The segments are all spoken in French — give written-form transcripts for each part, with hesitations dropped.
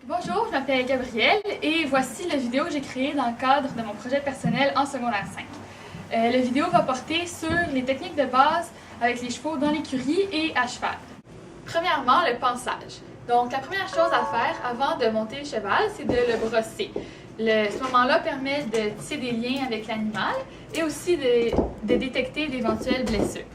Bonjour, je m'appelle Gabrielle et voici la vidéo que j'ai créée dans le cadre de mon projet personnel en secondaire 5. La vidéo va porter sur les techniques de base avec les chevaux dans l'écurie et à cheval. Premièrement, le pansage. Donc, la première chose à faire avant de monter le cheval, c'est de le brosser. Ce moment-là permet de tisser des liens avec l'animal et aussi de détecter d'éventuelles blessures.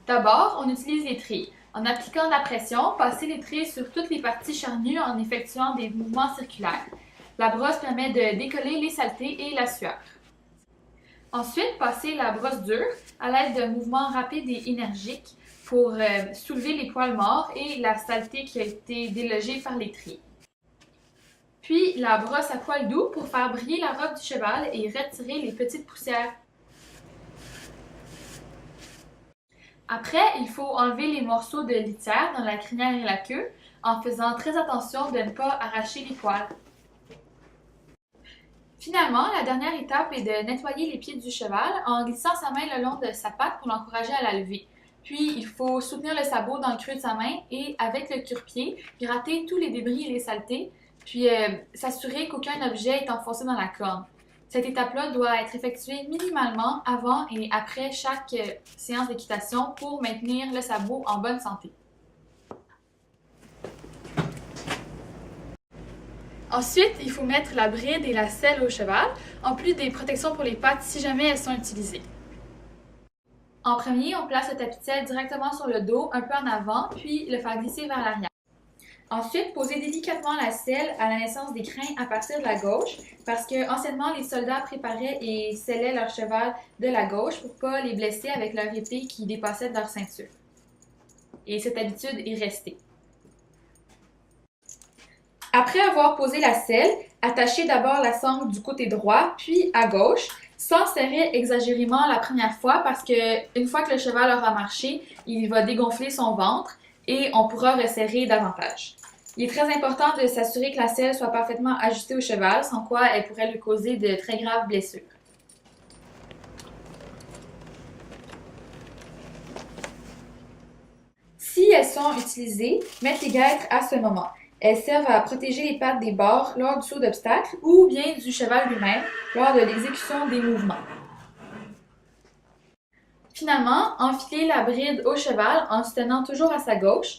D'abord, on utilise les trilles. En appliquant de la pression, passez les trilles sur toutes les parties charnues en effectuant des mouvements circulaires. La brosse permet de décoller les saletés et la sueur. Ensuite, passez la brosse dure à l'aide de mouvements rapides et énergiques pour soulever les poils morts et la saleté qui a été délogée par les trilles. Puis la brosse à poils doux pour faire briller la robe du cheval et retirer les petites poussières. Après, il faut enlever les morceaux de litière dans la crinière et la queue en faisant très attention de ne pas arracher les poils. Finalement, la dernière étape est de nettoyer les pieds du cheval en glissant sa main le long de sa patte pour l'encourager à la lever. Puis, il faut soutenir le sabot dans le creux de sa main et, avec le cure-pied, gratter tous les débris et les saletés, puis s'assurer qu'aucun objet est enfoncé dans la corne. Cette étape-là doit être effectuée minimalement avant et après chaque séance d'équitation pour maintenir le sabot en bonne santé. Ensuite, il faut mettre la bride et la selle au cheval, en plus des protections pour les pattes si jamais elles sont utilisées. En premier, on place le tapis de selle directement sur le dos, un peu en avant, puis le faire glisser vers l'arrière. Ensuite, posez délicatement la selle à la naissance des crins à partir de la gauche, parce que anciennement, les soldats préparaient et sellaient leur cheval de la gauche pour ne pas les blesser avec leur épée qui dépassait de leur ceinture. Et cette habitude est restée. Après avoir posé la selle, attachez d'abord la sangle du côté droit, puis à gauche, sans serrer exagérément la première fois, parce qu'une fois que le cheval aura marché, il va dégonfler son ventre et on pourra resserrer davantage. Il est très important de s'assurer que la selle soit parfaitement ajustée au cheval, sans quoi elle pourrait lui causer de très graves blessures. Si elles sont utilisées, mettez les guêtres à ce moment. Elles servent à protéger les pattes des bords lors du saut d'obstacle ou bien du cheval lui-même lors de l'exécution des mouvements. Finalement, enfilez la bride au cheval en se tenant toujours à sa gauche.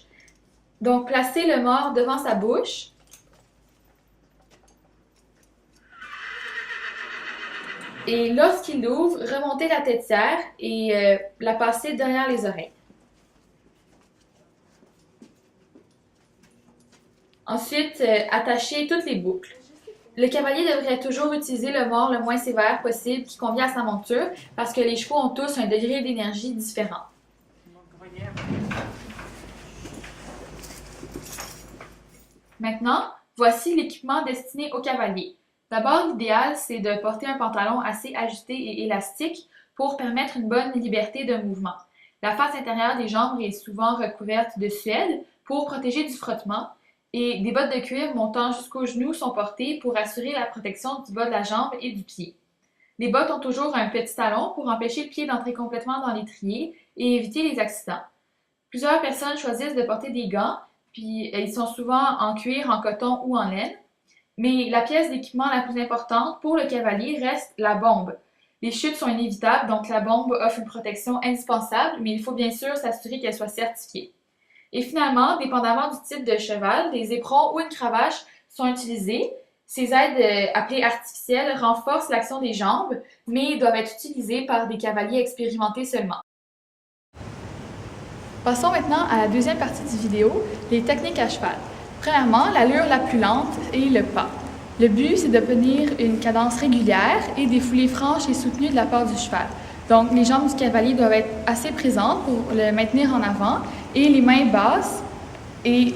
Donc, placez le mors devant sa bouche. Et lorsqu'il l'ouvre, remontez la têtière et la passez derrière les oreilles. Ensuite, attachez toutes les boucles. Le cavalier devrait toujours utiliser le mors le moins sévère possible qui convient à sa monture parce que les chevaux ont tous un degré d'énergie différent. Maintenant, voici l'équipement destiné au cavalier. D'abord, l'idéal, c'est de porter un pantalon assez ajusté et élastique pour permettre une bonne liberté de mouvement. La face intérieure des jambes est souvent recouverte de suède pour protéger du frottement et des bottes de cuir montant jusqu'aux genoux sont portées pour assurer la protection du bas de la jambe et du pied. Les bottes ont toujours un petit talon pour empêcher le pied d'entrer complètement dans l'étrier et éviter les accidents. Plusieurs personnes choisissent de porter des gants, puis ils sont souvent en cuir, en coton ou en laine. Mais la pièce d'équipement la plus importante pour le cavalier reste la bombe. Les chutes sont inévitables, donc la bombe offre une protection indispensable, mais il faut bien sûr s'assurer qu'elle soit certifiée. Et finalement, dépendamment du type de cheval, des éperons ou une cravache sont utilisés. Ces aides appelées artificielles renforcent l'action des jambes, mais doivent être utilisées par des cavaliers expérimentés seulement. Passons maintenant à la deuxième partie du vidéo, les techniques à cheval. Premièrement, l'allure la plus lente est le pas. Le but, c'est d'obtenir une cadence régulière et des foulées franches et soutenues de la part du cheval. Donc, les jambes du cavalier doivent être assez présentes pour le maintenir en avant et les mains basses. Et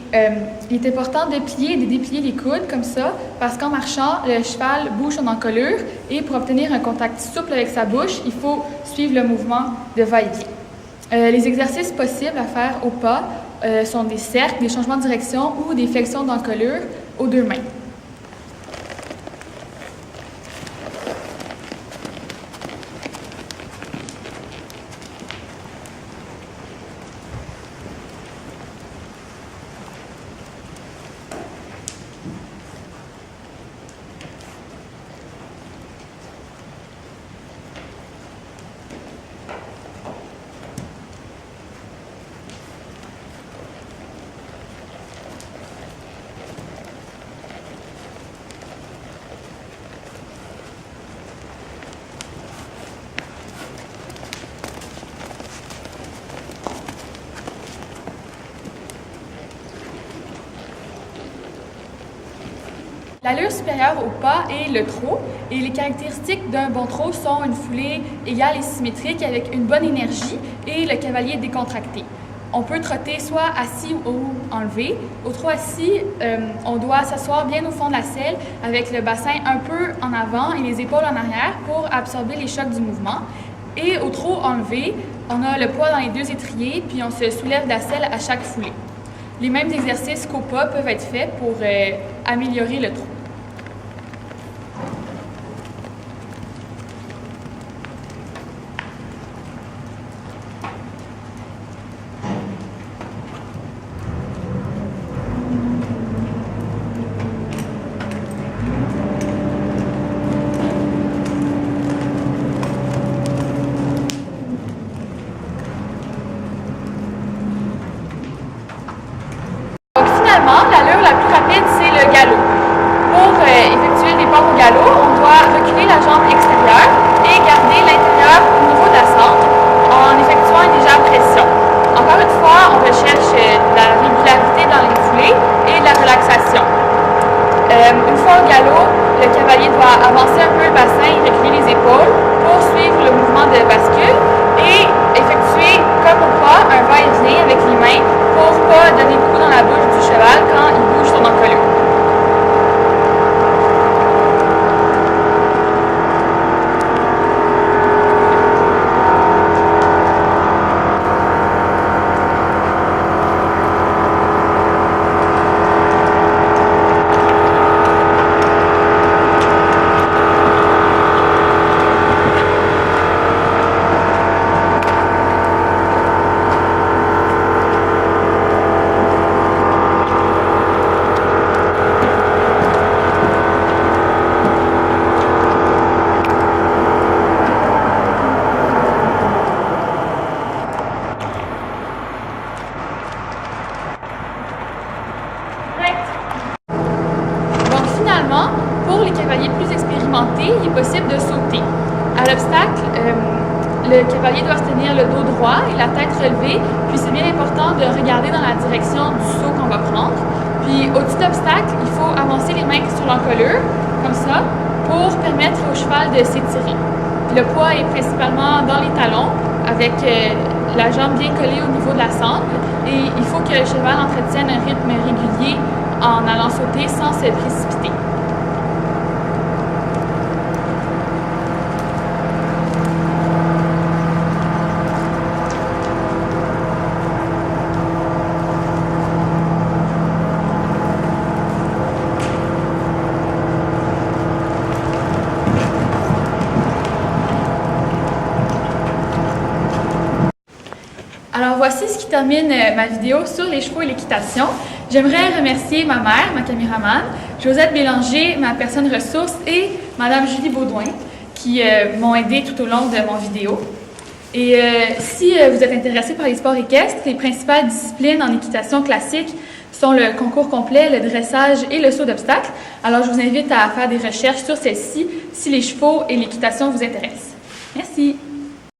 il est important de plier et de déplier les coudes comme ça parce qu'en marchant, le cheval bouge son encolure et pour obtenir un contact souple avec sa bouche, il faut suivre le mouvement de va-et-vient. Les exercices possibles à faire au pas sont des cercles, des changements de direction ou des flexions d'encolure aux deux mains. L'allure supérieure au pas est le trot, et les caractéristiques d'un bon trot sont une foulée égale et symétrique avec une bonne énergie et le cavalier décontracté. On peut trotter soit assis ou enlevé. Au trot assis, on doit s'asseoir bien au fond de la selle avec le bassin un peu en avant et les épaules en arrière pour absorber les chocs du mouvement. Et au trot enlevé, on a le poids dans les deux étriers puis on se soulève de la selle à chaque foulée. Les mêmes exercices qu'au pas peuvent être faits pour améliorer le trot. L'allure la plus rapide, c'est le galop. Pour effectuer des pas au galop, on doit reculer la jambe extérieure et garder l'intérieur au niveau de la sangle en effectuant une légère pression. Encore une fois, on recherche la régularité dans les foulées et la relaxation. Une fois au galop, le cavalier doit avancer un peu le bassin et reculer les épaules pour suivre le mouvement de bascule et effectuer, comme au pas, un va-et-vient avec les mains pour ne pas donner le coup dans la bouche du cheval quand il bouge son encolure. Pour les cavaliers plus expérimentés, il est possible de sauter. À l'obstacle, le cavalier doit se tenir le dos droit et la tête relevée, puis c'est bien important de regarder dans la direction du saut qu'on va prendre. Puis au-dessus de l'obstacle, il faut avancer les mains sur l'encolure, comme ça, pour permettre au cheval de s'étirer. Le poids est principalement dans les talons, avec la jambe bien collée au niveau de la sangle, et il faut que le cheval entretienne un rythme régulier en allant sauter sans se précipiter. Alors voici ce qui termine ma vidéo sur les chevaux et l'équitation. J'aimerais remercier ma mère, ma caméraman, Josette Bélanger, ma personne ressource et Madame Julie Baudouin qui m'ont aidé tout au long de mon vidéo. Et si vous êtes intéressé par les sports équestres, les principales disciplines en équitation classique sont le concours complet, le dressage et le saut d'obstacle. Alors je vous invite à faire des recherches sur celles-ci si les chevaux et l'équitation vous intéressent. Merci!